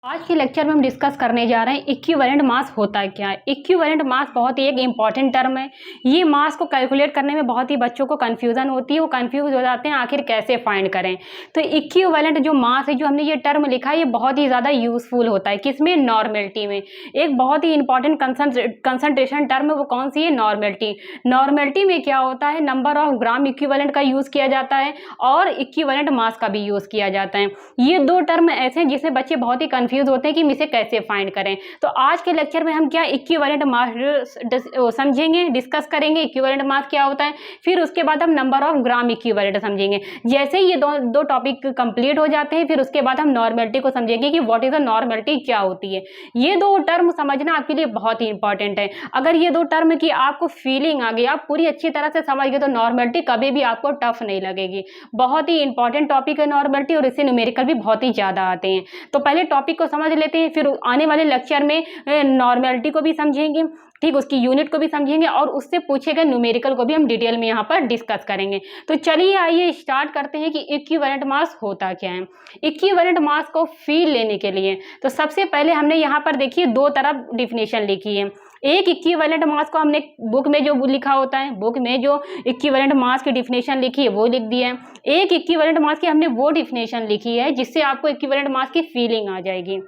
आज के लेक्चर में हम डिस्कस करने जा रहे हैं इक्विवेलेंट मास होता है क्या है। इक्विवेलेंट मास बहुत ही एक इंपॉर्टेंट टर्म है। ये मास को कैलकुलेट करने में बहुत ही बच्चों को कंफ्यूजन होती है, वो कंफ्यूज हो जाते हैं आखिर कैसे फाइंड करें। तो इक्विवेलेंट जो मास है, जो हमने ये टर्म लिखा है, ये बहुत ही ज़्यादा यूजफुल होता है। किसमें? नॉर्मेलिटी में। एक बहुत ही इंपॉर्टेंट कंसंट्रेशन टर्म है, वो कौन सी है? नॉर्मेलिटी। नॉर्मेलिटी में क्या होता है? नंबर ऑफ ग्राम इक्विवेलेंट का यूज़ किया जाता है और इक्विवेलेंट मास का भी यूज़ किया जाता है। ये दो टर्म ऐसे हैं जिससे बच्चे बहुत ही कंफ्यूज होते हैं कि हम इसे कैसे फाइंड करें। तो आज के लेक्चर में हम क्या इक्विवेलेंट मास समझेंगे, डिस्कस करेंगे इक्विवेलेंट मास क्या होता है। फिर उसके बाद हम नंबर ऑफ ग्राम इक्विवेलेंट समझेंगे। जैसे ही ये दो टॉपिक कंप्लीट हो जाते हैं, फिर उसके बाद हम नॉर्मेलिटी को समझेंगे कि व्हाट इज अ नॉर्मेलिटी, क्या होती है। ये दो टर्म समझना आपके लिए बहुत ही इंपॉर्टेंट है। अगर ये दो टर्म की आपको फीलिंग आ गई, आप पूरी अच्छी तरह से समझ गए, तो नॉर्मेलिटी कभी भी आपको टफ नहीं लगेगी। बहुत ही इंपॉर्टेंट टॉपिक है नॉर्मेलिटी, और इससे न्यूमेरिकल भी बहुत ही ज्यादा आते हैं। तो पहले टॉपिक को समझ लेते हैं, फिर आने वाले लेक्चर में नॉर्मेलिटी को भी समझेंगे, ठीक, उसकी यूनिट को भी समझेंगे, और उससे पूछे गए न्यूमेरिकल को भी हम डिटेल में यहाँ पर डिस्कस करेंगे। तो चलिए आइए स्टार्ट करते हैं कि इक्विवेलेंट मास होता क्या है। इक्विवेलेंट मास को फील लेने के लिए तो सबसे पहले हमने यहाँ पर देखिए दो तरफ डिफिनेशन लिखी है। एक इक्विवेलेंट मास को हमने बुक में जो लिखा होता है, बुक में जो इक्विवेलेंट मास की डिफिनेशन लिखी है वो लिख दी है। एक इक्विवेलेंट मास की हमने वो डिफिनेशन लिखी है जिससे आपको इक्विवेलेंट मास की फीलिंग आ जाएगी।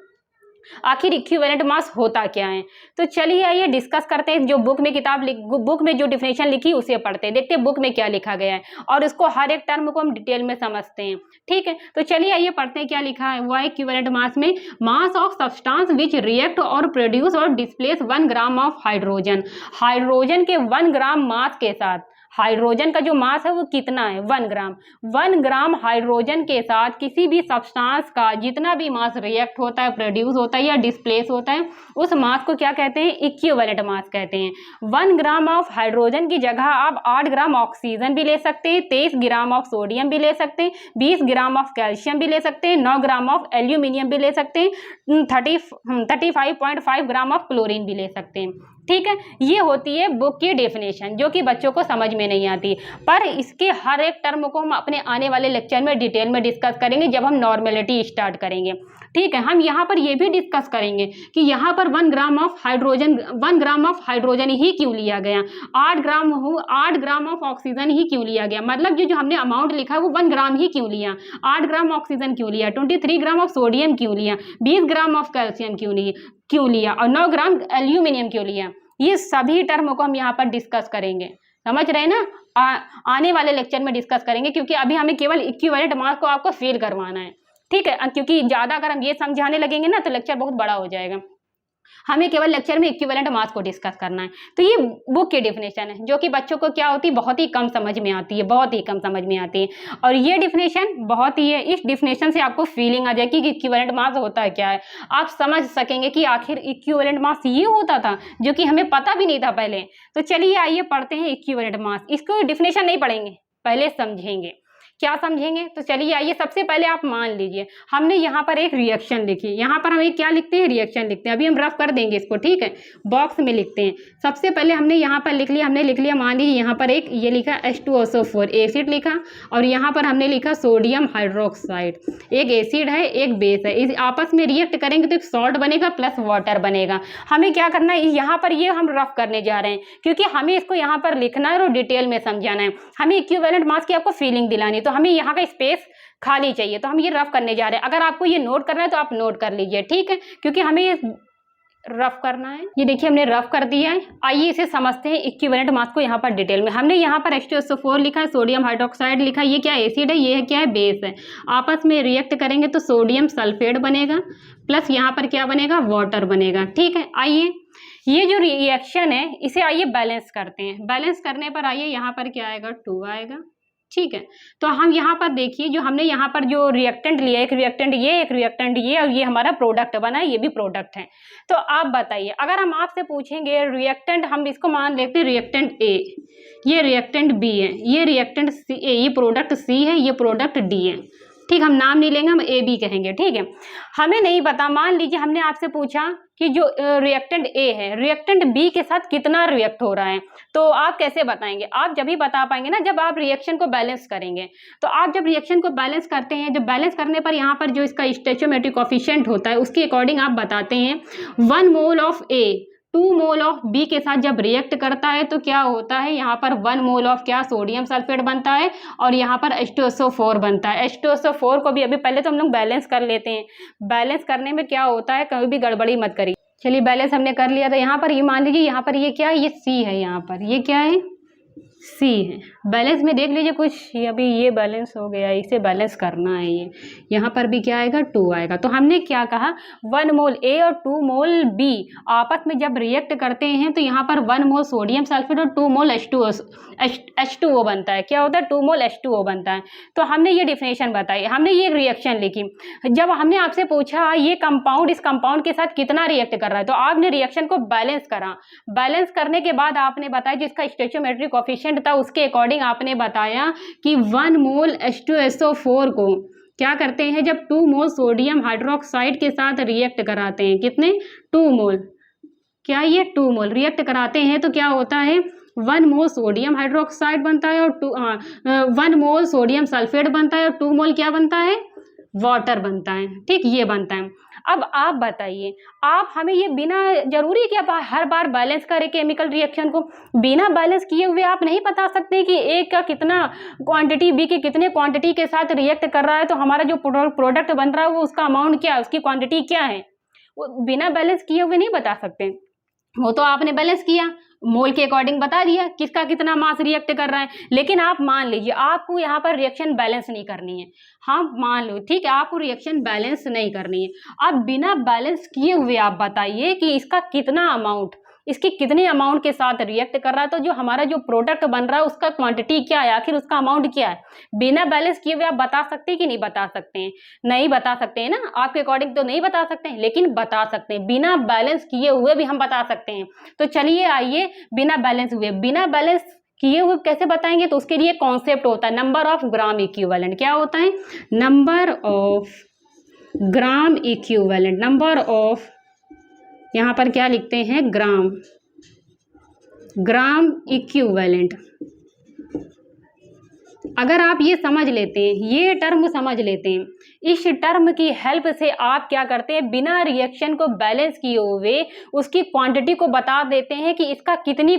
आखिर इक्विवेलेंट मास होता क्या है, तो चलिए आइए डिस्कस करते हैं। जो बुक में जो डिफिनेशन लिखी उसे पढ़ते हैं, देखते हैं बुक में क्या लिखा गया है, और इसको हर एक टर्म को हम डिटेल में समझते हैं। ठीक है, तो चलिए आइए पढ़ते हैं क्या लिखा है। वो है इक्विवेलेंट मास में मास ऑफ सब्सटेंस विच रिएक्ट और प्रोड्यूस और displace 1 gram of hydrogen. Hydrogen के 1 ग्राम मास के साथ, हाइड्रोजन का जो मास है वो कितना है? 1 ग्राम। 1 ग्राम हाइड्रोजन के साथ किसी भी सब्सटेंस का जितना भी मास रिएक्ट होता है, प्रोड्यूस होता है या डिस्प्लेस होता है, उस मास को क्या कहते हैं? इक्विवेलेंट मास कहते हैं। 1 ग्राम ऑफ हाइड्रोजन की जगह आप 8 ग्राम ऑक्सीजन भी ले सकते हैं, 23 ग्राम ऑफ सोडियम भी ले सकते हैं, 20 ग्राम ऑफ कैल्शियम भी ले सकते हैं, 9 ग्राम ऑफ एल्यूमिनियम भी ले सकते हैं, 35.5 ग्राम ऑफ क्लोरीन भी ले सकते हैं। ठीक है, ये होती है बुक की डेफिनेशन, जो कि बच्चों को समझ में नहीं आती, पर इसके हर एक टर्म को हम अपने आने वाले लेक्चर में डिटेल में डिस्कस करेंगे जब हम नॉर्मेलिटी स्टार्ट करेंगे। ठीक है, हम यहाँ पर ये भी डिस्कस करेंगे कि यहाँ पर 1 ग्राम ऑफ हाइड्रोजन ही क्यों लिया गया, 8 ग्राम ऑफ ऑक्सीजन ही क्यों लिया गया, मतलब जो हमने अमाउंट लिखा है वो 1 ग्राम ही क्यों लिया, 8 ग्राम ऑक्सीजन क्यों लिया, 23 ग्राम ऑफ सोडियम क्यों लिया, 20 ग्राम ऑफ कैल्शियम क्यों लिया, और 9 ग्राम एल्यूमिनियम क्यों लिया। ये सभी टर्म को हम यहाँ पर डिस्कस करेंगे, समझ रहे हैं ना। आने वाले लेक्चर में डिस्कस करेंगे, क्योंकि अभी हमें केवल इक्विवेलेंट मास को आपको फील करवाना है। ठीक है, क्योंकि ज़्यादा अगर हम ये समझाने लगेंगे ना तो लेक्चर बहुत बड़ा हो जाएगा। हमें केवल लेक्चर में इक्विवेलेंट मास को डिस्कस करना है। तो ये बुक की डेफिनेशन है, जो कि बच्चों को क्या होती है, बहुत ही कम समझ में आती है, बहुत ही कम समझ में आती है। और ये डेफिनेशन बहुत ही है, इस डेफिनेशन से आपको फीलिंग आ जाएगी कि इक्विवेलेंट मास होता है क्या है। आप समझ सकेंगे कि आखिर इक्विवेलेंट मास ये होता था, जो कि हमें पता भी नहीं था पहले। तो चलिए आइए पढ़ते हैं इक्विवेलेंट मास। इसको डेफिनेशन नहीं पढ़ेंगे, पहले समझेंगे। क्या समझेंगे? तो चलिए आइए, सबसे पहले आप मान लीजिए हमने यहाँ पर एक रिएक्शन लिखी, यहाँ पर हम एक क्या लिखते हैं? रिएक्शन लिखते हैं। अभी हम रफ कर देंगे इसको, ठीक है, बॉक्स में लिखते हैं। सबसे पहले हमने यहाँ पर लिख लिया, मान लीजिए यहाँ पर एक ये लिखा H2SO4 एसिड लिखा, और यहाँ पर हमने लिखा सोडियम हाइड्रोक्साइड। एक एसिड है, एक बेस है, इस आपस में रिएक्ट करेंगे तो एक सॉल्ट बनेगा प्लस वाटर बनेगा। हमें क्या करना है, यहाँ पर ये हम रफ करने जा रहे हैं, क्योंकि हमें इसको यहाँ पर लिखना है और डिटेल में समझाना है। हमें इक्विवेलेंट मास की आपको फीलिंग दिलानी, तो हमें यहाँ का स्पेस खाली चाहिए, तो हम ये रफ करने जा रहे हैं। अगर आपको ये नोट करना है तो आप नोट कर लीजिए, ठीक है, क्योंकि हमें ये रफ करना है। ये देखिए हमने रफ कर दिया है। आइए इसे समझते हैं इक्विवेलेंट मास को यहाँ पर डिटेल में। हमने यहाँ पर H2SO4 लिखा है, सोडियम हाइड्रोक्साइड लिखा है, ये क्या एसिड है, ये क्या है, बेस है। आपस में रिएक्ट करेंगे तो सोडियम सल्फेट बनेगा, प्लस यहाँ पर क्या बनेगा, वाटर बनेगा। ठीक है, आइए ये जो रिएक्शन है इसे आइए बैलेंस करते हैं। बैलेंस करने पर आइए यहाँ पर क्या आएगा, 2 आएगा। ठीक है, तो हम यहाँ पर देखिए जो हमने यहाँ पर जो रिएक्टेंट लिया, एक रिएक्टेंट ये, और ये हमारा प्रोडक्ट बना है, ये भी प्रोडक्ट है। तो आप बताइए, अगर हम आपसे पूछेंगे रिएक्टेंट, हम इसको मान लेते हैं रिएक्टेंट ए, ये रिएक्टेंट बी है, ये रिएक्टेंट सी, ये प्रोडक्ट सी है, ये प्रोडक्ट डी है। ठीक, हम नाम नहीं लेंगे, हम ए बी कहेंगे, ठीक है। हमें नहीं पता, मान लीजिए हमने आपसे पूछा कि जो रिएक्टेंट ए है रिएक्टेंट बी के साथ कितना रिएक्ट हो रहा है, तो आप कैसे बताएंगे? आप जब ही बता पाएंगे ना जब आप रिएक्शन को बैलेंस करेंगे। तो आप जब रिएक्शन को बैलेंस करते हैं, जब बैलेंस करने पर यहाँ पर जो इसका स्टोइचियोमेट्रिक कोएफिशिएंट होता है उसके अकॉर्डिंग आप बताते हैं 1 mole of A 2 mole of B के साथ जब रिएक्ट करता है तो क्या होता है, यहाँ पर 1 मोल ऑफ क्या सोडियम सल्फेट बनता है और यहाँ पर H2SO4 बनता है। H2SO4 को भी अभी पहले तो हम लोग बैलेंस कर लेते हैं। बैलेंस करने में क्या होता है, कभी भी गड़बड़ी मत करिए। चलिए बैलेंस हमने कर लिया, तो यहाँ पर ये मान लीजिए यहाँ पर ये क्या है, ये C है, यहाँ पर ये क्या है, C है। बैलेंस में देख लीजिए कुछ, ये अभी ये बैलेंस हो गया, इसे बैलेंस करना है। ये यहाँ पर भी क्या आएगा, 2 आएगा। तो हमने क्या कहा, 1 मोल A और 2 मोल B आपस में जब रिएक्ट करते हैं तो यहाँ पर 1 मोल सोडियम सल्फेट और 2 मोल H2O बनता है। क्या होता है, 2 मोल H2O बनता है। तो हमने ये डिफिनेशन बताई, हमने ये रिएक्शन लिखी। जब हमने आपसे पूछा ये कंपाउंड इस कंपाउंड के साथ कितना रिएक्ट कर रहा है, तो आपने रिएक्शन को बैलेंस करा। बैलेंस करने के बाद आपने बताया जिसका स्टोइचियोमेट्रिक कोएफिशिएंट था उसके अकॉर्डिंग आपने बताया कि 1 मोल H2SO4 को क्या करते हैं, जब 2 मोल सोडियम हाइड्रोक्साइड के साथ रिएक्ट कराते हैं, कितने, 2 मोल, क्या ये 2 मोल रिएक्ट कराते हैं तो क्या होता है, 1 मोल सोडियम हाइड्रोक्साइड बनता है और 1 मोल सोडियम सल्फेट बनता है और 2 मोल क्या बनता है, वाटर बनता है। ठीक, ये बनता है। अब आप बताइए, आप हमें ये बिना जरूरी कि आप हर बार बैलेंस करें केमिकल रिएक्शन को, बिना बैलेंस किए हुए आप नहीं बता सकते कि ए का कितना क्वांटिटी बी की कितने क्वांटिटी के साथ रिएक्ट कर रहा है, तो हमारा जो प्रोडक्ट बन रहा है वो उसका अमाउंट क्या है, उसकी क्वांटिटी क्या है, वो बिना बैलेंस किए हुए नहीं बता सकते। वो तो आपने बैलेंस किया, मोल के अकॉर्डिंग बता दिया किसका कितना मास रिएक्ट कर रहा है। लेकिन आप मान लीजिए आपको यहाँ पर रिएक्शन बैलेंस नहीं करनी है, हाँ मान लो ठीक है, आपको रिएक्शन बैलेंस नहीं करनी है। आप बिना बैलेंस किए हुए आप बताइए कि इसका कितना अमाउंट, इसके कितने अमाउंट के साथ रिएक्ट कर रहा है, तो जो हमारा जो प्रोडक्ट बन रहा है उसका क्वांटिटी क्या है, आखिर उसका अमाउंट क्या है। बिना बैलेंस किए हुए आप बता सकते हैं कि नहीं बता सकते हैं, नहीं बता सकते हैं ना, आपके अकॉर्डिंग तो नहीं बता सकते हैं, लेकिन बता सकते हैं, बिना बैलेंस किए हुए भी हम बता सकते हैं। तो चलिए आइए, बिना बैलेंस किए हुए कैसे बताएंगे, तो उसके लिए कॉन्सेप्ट होता है नंबर ऑफ ग्राम इक्विवेलेंट। क्या होता है, number of gram equivalent, number of, यहाँ पर क्या लिखते हैं, ग्राम इक्विवेलेंट। अगर आप ये समझ लेते हैं, ये टर्म समझ लेते हैं, इस टर्म की हेल्प से आप क्या करते हैं, बिना रिएक्शन को बैलेंस किए हुए उसकी क्वांटिटी को बता देते हैं कि इसकी कितनी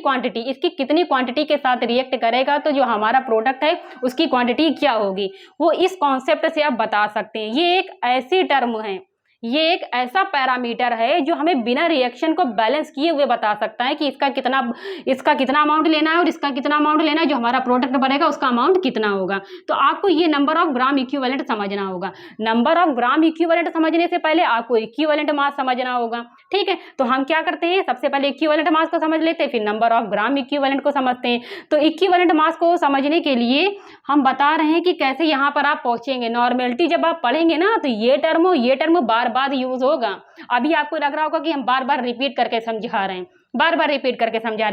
क्वांटिटी के साथ रिएक्ट करेगा, तो जो हमारा प्रोडक्ट है उसकी क्वांटिटी क्या होगी, वो इस कॉन्सेप्ट से आप बता सकते हैं। ये एक ऐसी टर्म है, ये एक ऐसा पैरामीटर है जो हमें बिना रिएक्शन को बैलेंस किए हुए बता सकता है कि इसका कितना अमाउंट लेना है और इसका कितना अमाउंट लेना है, जो हमारा प्रोडक्ट बनेगा उसका अमाउंट कितना होगा। तो आपको ये नंबर ऑफ ग्राम इक्विवेलेंट समझना होगा। नंबर ऑफ ग्राम इक्विवेलेंट समझने से पहले आपको इक्विवेलेंट मास समझना होगा। ठीक है, तो हम क्या करते हैं, सबसे पहले इक्विवेलेंट मास को समझ लेते हैं, फिर नंबर ऑफ ग्राम इक्विवेलेंट को समझते हैं। तो इक्विवेलेंट मास को समझने के लिए हम बता रहे हैं कि कैसे यहाँ पर आप पहुंचेंगे। नॉर्मेलिटी जब आप पढ़ेंगे ना तो ये टर्म बार बार यूज होगा। अभी आपको लग रहा होगा कि हम बार बार रिपीट करके समझा रहे हैं,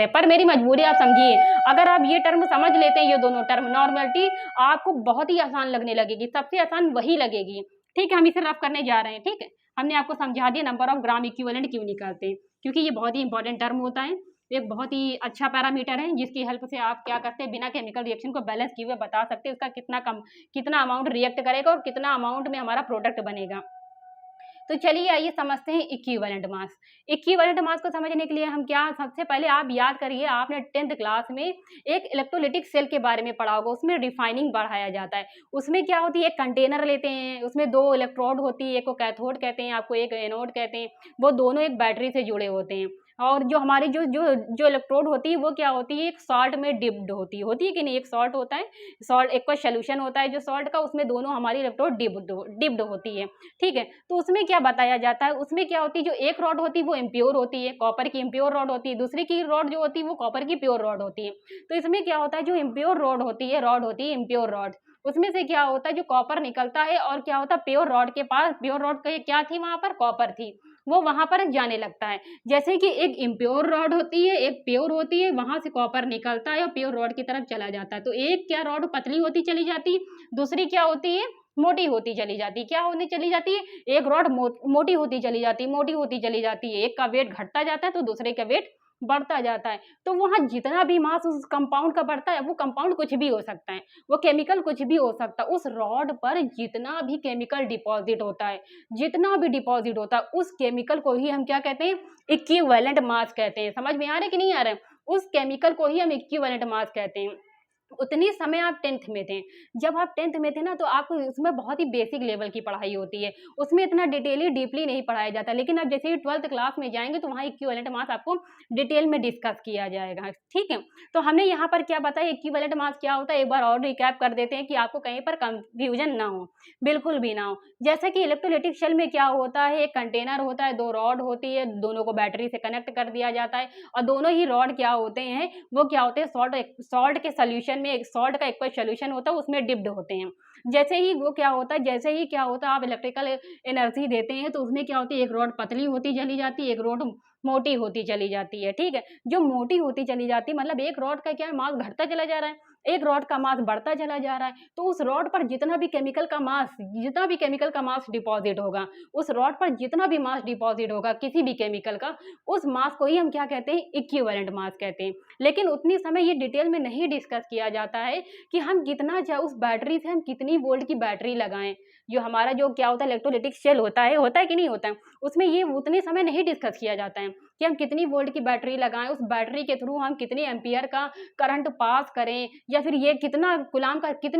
पर मेरी मजबूरी आप समझिए। अगर आप ये टर्म समझ लेते हैं, ये दोनों टर्म, नॉर्मेलिटी आपको बहुत ही आसान लगने लगेगी, सबसे आसान वही लगेगी। ठीक है, हम इसे रफ करने जा रहे हैं। ठीक है, हमने आपको समझा दिया नंबर ऑफ ग्राम इक्विवेलेंट क्यों निकालते हैं, क्योंकि ये बहुत ही इंपॉर्टेंट टर्म होता है, एक बहुत ही अच्छा पैरामीटर है जिसकी हेल्प से आप क्या करते हैं, बिना केमिकल रिएक्शन को बैलेंस किए हुए बता सकते हैं उसका कितना अमाउंट रिएक्ट करेगा और कितना अमाउंट में हमारा प्रोडक्ट बनेगा। तो चलिए आइए समझते हैं इक्विवेलेंट मास। इक्विवेलेंट मास को समझने के लिए हम क्या, सबसे पहले आप याद करिए, आपने 10th क्लास में एक इलेक्ट्रोलिटिक सेल के बारे में पढ़ा होगा, उसमें रिफाइनिंग बढ़ाया जाता है। उसमें क्या होती है, एक कंटेनर लेते हैं, उसमें 2 इलेक्ट्रोड होती है, एक को कैथोड कहते हैं, आपको एक एनोड कहते हैं, वो दोनों एक बैटरी से जुड़े होते हैं। और जो हमारी जो इलेक्ट्रोड होती है वो क्या होती है, एक सॉल्ट में डिप्ड होती है कि नहीं, एक सॉल्ट होता है, सॉल्ट एक कोई सोल्यूशन होता है जो सॉल्ट का, उसमें दोनों हमारी इलेक्ट्रोड डिप्ड होती है। ठीक है, तो उसमें क्या बताया जाता है, उसमें क्या होती है, जो एक रॉड होती है वो इम्प्योर होती है, कॉपर की इम्प्योर रॉड होती है, दूसरी की रॉड जो होती है वो कॉपर की प्योर रॉड होती है। तो इसमें क्या होता है, जो इम्प्योर रॉड होती है इम्प्योर रॉड, उसमें से क्या होता है, जो कॉपर निकलता है और क्या होता है, प्योर रॉड के पास, प्योर रॉड का क्या थी, वहां पर कॉपर थी, वो वहां पर जाने लगता है। जैसे कि एक इम्प्योर रॉड होती है, एक प्योर होती है, वहां से कॉपर निकलता है और प्योर रॉड की तरफ चला जाता है। तो एक क्या रॉड पतली होती चली जाती है, दूसरी क्या होती है मोटी होती चली जाती है। क्या होने चली जाती है? एक रॉड मोटी होती चली जाती है, मोटी होती चली जाती है। एक का वेट घटता जाता है तो दूसरे का वेट बढ़ता जाता है। तो वहाँ जितना भी मास उस कंपाउंड का बढ़ता है, वो कंपाउंड कुछ भी हो सकता है, वो केमिकल कुछ भी हो सकता है। उस रॉड पर जितना भी केमिकल डिपॉज़िट होता है, जितना भी डिपॉज़िट होता है, उस केमिकल को ही हम क्या कहते हैं? इक्विवेलेंट मास कहते हैं। समझ में आ रहा है कि नहीं आ रहा है? उस केमिकल को ही हम इक्विवेलेंट मास कहते हैं। उतनी समय आप 10th में थे। जब आप 10th में थे ना, तो आपको उसमें बहुत ही बेसिक लेवल की पढ़ाई होती है। उसमें इतना डीपली नहीं पढ़ाया जाता। लेकिन अब जैसे ही 12th क्लास में जाएँगे तो वहाँ इक्विवेलेंट मास आपको डिटेल में डिस्कस किया जाएगा, ठीक है? तो हमने यहाँ पर क्या बताया, इक्विवेलेंट मास क्या होता है, एक बार और रिकैप कर देते हैं कि आपको कहीं पर कन्फ्यूजन ना हो, बिल्कुल भी ना हो। जैसे कि इलेक्ट्रोलाइटिक शेल में क्या होता है, एक कंटेनर होता है, 2 रॉड होती है, दोनों को बैटरी से कनेक्ट कर दिया जाता है और दोनों ही रॉड क्या होते हैं, वो क्या होते हैं, सॉल्ट के सॉल्यूशन में एक सॉल्ट का एक्वस सॉल्यूशन होता है, उसमें डिप्ड होते हैं। जैसे ही क्या होता है, आप इलेक्ट्रिकल एनर्जी देते हैं तो उसमें क्या होती है, एक रॉड पतली होती चली जाती है, एक रॉड मोटी होती चली जाती है, ठीक है? जो मोटी होती चली जाती है मतलब एक रॉड का क्या है, मास घटता चला जा रहा है, एक रॉड का मास बढ़ता चला जा रहा है। तो उस रॉड पर जितना भी केमिकल का मास डिपॉज़िट होगा, उस रॉड पर जितना भी मास डिपॉज़िट होगा किसी भी केमिकल का, उस मास को ही हम क्या कहते हैं, इक्विवेलेंट मास कहते हैं। लेकिन उतनी समय ये डिटेल में नहीं डिस्कस किया जाता है कि हम उस बैटरी से हम कितनी वोल्ट की बैटरी लगाएँ। जो हमारा जो क्या होता है, इलेक्ट्रोलाइटिक शेल होता है कि नहीं होता है? उसमें ये उतने समय नहीं डिस्कस किया जाता है कि हम कितनी वोल्ट की बैटरी लगाएँ, उस बैटरी के थ्रू हम कितने एम्पीयर का करंट पास करें या फिर ये कितने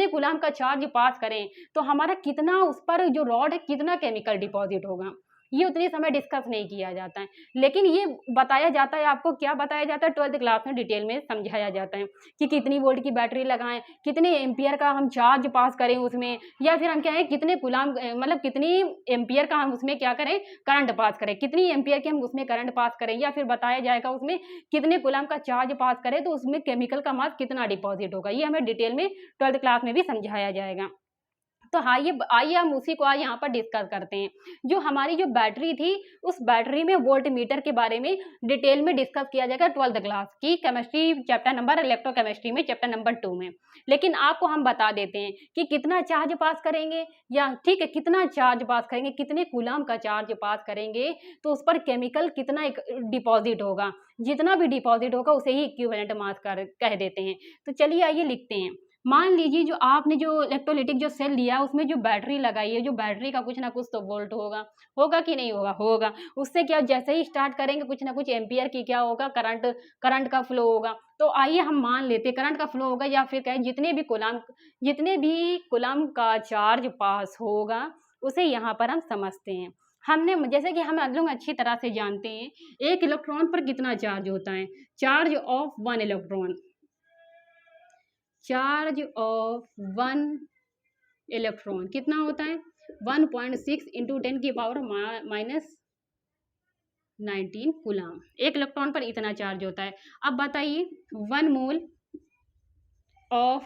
कूलाम का चार्ज पास करें, तो हमारा कितना उस पर जो रॉड है कितना केमिकल डिपॉज़िट होगा। ये उतने समय डिस्कस नहीं किया जाता है। लेकिन ये बताया जाता है, आपको क्या बताया जाता है, 12th क्लास में डिटेल में समझाया जाता है कि कितनी वोल्ट की बैटरी लगाएँ, कितने एम्पीयर का हम चार्ज पास करें उसमें, या फिर हम क्या है कितने मतलब कितनी एम्पीयर का हम उसमें क्या करें, करंट पास करें, कितनी एम्पीयर के हम उसमें करंट पास करें, या फिर बताया जाएगा उसमें कितने कूलाम का चार्ज पास करें तो उसमें केमिकल का मास कितना डिपॉज़िट होगा। ये हमें डिटेल में 12th क्लास में भी समझाया जाएगा। तो हाँ, ये आइए हम उसी को आज यहाँ पर डिस्कस करते हैं। जो हमारी जो बैटरी थी, उस बैटरी में वोल्टमीटर के बारे में डिटेल में डिस्कस किया जाएगा 12th क्लास की केमिस्ट्री चैप्टर नंबर इलेक्ट्रोकेमिस्ट्री में, चैप्टर नंबर 2 में। लेकिन आपको हम बता देते हैं कि कितना चार्ज पास करेंगे, या ठीक है, कितना चार्ज पास करेंगे, कितने कूलाम का चार्ज पास करेंगे, तो उस पर केमिकल कितना एक डिपॉज़िट होगा। जितना भी डिपॉज़िट होगा उसे ही इक्विवेलेंट मास कह देते हैं। तो चलिए आइए लिखते हैं। मान लीजिए जो आपने जो इलेक्ट्रोलाइटिक जो सेल लिया उसमें जो बैटरी लगाई है, जो बैटरी का कुछ ना कुछ तो वोल्ट होगा, होगा कि नहीं होगा? होगा। उससे क्या जैसे ही स्टार्ट करेंगे कुछ ना कुछ एम्पीयर की क्या होगा, करंट का फ्लो होगा। तो आइए हम मान लेते हैं करंट का फ्लो होगा, या फिर कहें जितने भी कूलाम का चार्ज पास होगा, उसे यहाँ पर हम समझते हैं। हमने जैसे कि हम लोग अच्छी तरह से जानते हैं, एक इलेक्ट्रॉन पर कितना चार्ज होता है? Charge of 1 electron, charge of 1 electron कितना होता है? 1.6 इंटू 10 की पावर माइनस 19 कूलाम। एक इलेक्ट्रॉन पर इतना चार्ज होता है। अब बताइए 1 मोल ऑफ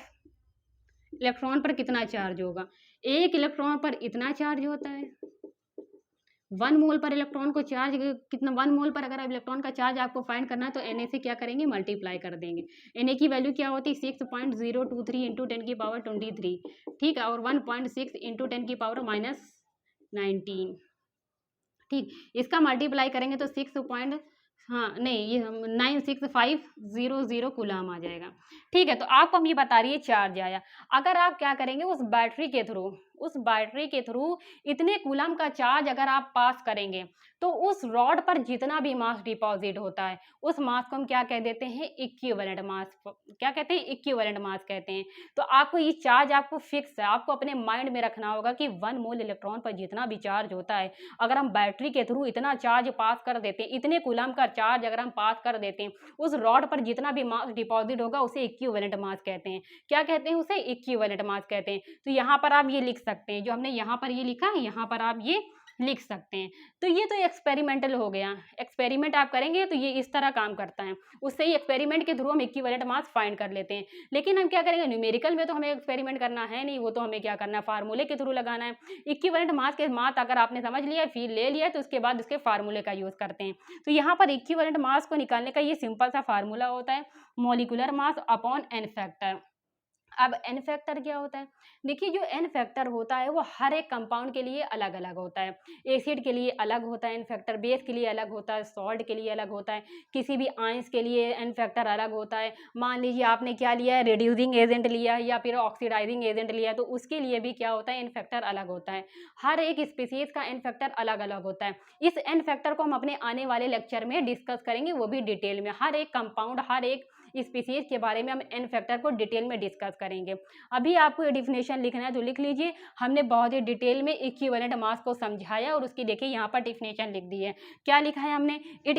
इलेक्ट्रॉन पर कितना चार्ज होगा? एक इलेक्ट्रॉन पर इतना चार्ज होता है। 1 मोल पर इलेक्ट्रॉन को चार्ज कितना, 1 मोल पर अगर इलेक्ट्रॉन का चार्ज आपको फाइंड करना है तो Na से क्या करेंगे, मल्टीप्लाई कर देंगे। Na की वैल्यू क्या होती है? 6.023 इंटू 10 की पावर 23, ठीक है, और 1.6 इंटू 10 की पावर माइनस 19, ठीक। इसका मल्टीप्लाई करेंगे तो 96500 कूलाम आ जाएगा, ठीक है। तो आपको हम ये बता रही है चार्ज आया। अगर आप क्या करेंगे, उस बैटरी के थ्रू इतने कूलाम का चार्ज अगर आप पास करेंगे, तो उस रॉड पर जितना भी मास डिपॉजिट होता है, उस मास को हम क्या कह देते हैं, इक्विवेलेंट मास। क्या कहते हैं? इक्विवेलेंट मास कहते हैं। तो आपको ये चार्ज आपको फिक्स है, आपको अपने माइंड में रखना होगा कि 1 मोल इलेक्ट्रॉन पर जितना भी चार्ज होता है, अगर हम बैटरी के थ्रू इतना चार्ज पास कर देते हैं, इतने कूलाम का चार्ज अगर हम पास कर देते हैं, उस रॉड पर जितना भी मास डिपॉजिट होगा उसे इक्विवेलेंट मास कहते हैं। क्या कहते हैं? उसे इक्विवेलेंट मास कहते हैं। तो यहाँ पर आप ये लिख सकते हैं, जो हमने यहाँ पर ये लिखा है, यहाँ पर आप ये लिख सकते हैं। तो ये तो एक्सपेरिमेंटल हो गया। एक्सपेरिमेंट आप करेंगे तो ये इस तरह काम करता है। उससे ही एक्सपेरिमेंट के थ्रू हम इक्विवेलेंट मास फाइंड कर लेते हैं। लेकिन हम क्या करेंगे, न्यूमेरिकल में तो हमें एक्सपेरिमेंट करना है नहीं, वो तो हमें क्या करना है, फार्मूले के थ्रू लगाना है। इक्विवेलेंट मास के मास अगर आपने समझ लिया, फिर ले लिया, तो उसके बाद उसके फार्मूले का यूज करते हैं। तो यहाँ पर इक्विवेलेंट मास को निकालने का ये सिंपल सा फार्मूला होता है, molecular mass upon n factor. अब एन फैक्टर क्या होता है? देखिए जो एन फैक्टर होता है वो हर एक कंपाउंड के लिए अलग-अलग होता है। एसिड के लिए अलग होता है एन फैक्टर, बेस के लिए अलग होता है, सॉल्ट के लिए अलग होता है, किसी भी आयंस के लिए एन फैक्टर अलग होता है। मान लीजिए आपने क्या लिया है, रिड्यूसिंग एजेंट लिया है या फिर ऑक्सीडाइजिंग एजेंट लिया है, तो उसके लिए भी क्या होता है, एन फैक्टर अलग होता है। हर एक स्पीशीज़ का एन फैक्टर अलग-अलग होता है। इस एन फैक्टर को हम अपने आने वाले लेक्चर में डिस्कस करेंगे, वो भी डिटेल में। हर एक कंपाउंड, हर एक स्पीशीज़ के बारे में हम एन फैक्टर को डिटेल में डिस्कस करेंगे। अभी आपको ये डिफिनेशन लिखना है तो लिख लीजिए। हमने बहुत ही डिटेल में इक्विवेलेंट मास को समझाया और उसकी देखिए यहाँ पर डिफिनेशन लिख दी है। क्या लिखा है हमने? It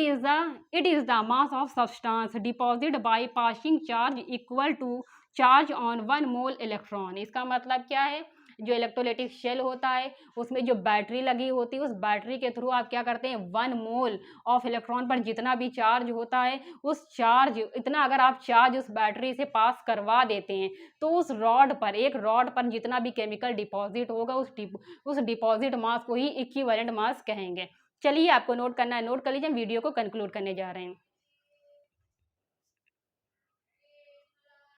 is the mass of substance deposit by passing charge equal to charge on 1 mole electron. इसका मतलब क्या है? जो इलेक्ट्रोलाइटिक शेल होता है उसमें जो बैटरी लगी होती है, उस बैटरी के थ्रू आप क्या करते हैं, 1 मोल ऑफ इलेक्ट्रॉन पर जितना भी चार्ज होता है, उस चार्ज इतना अगर आप चार्ज उस बैटरी से पास करवा देते हैं तो उस रॉड पर, एक रॉड पर जितना भी केमिकल डिपॉजिट होगा उस डिपॉजिट मास को ही इक्विवेलेंट मास कहेंगे। चलिए आपको नोट करना है, नोट कर लीजिए। हम वीडियो को कंक्लूड करने जा रहे हैं।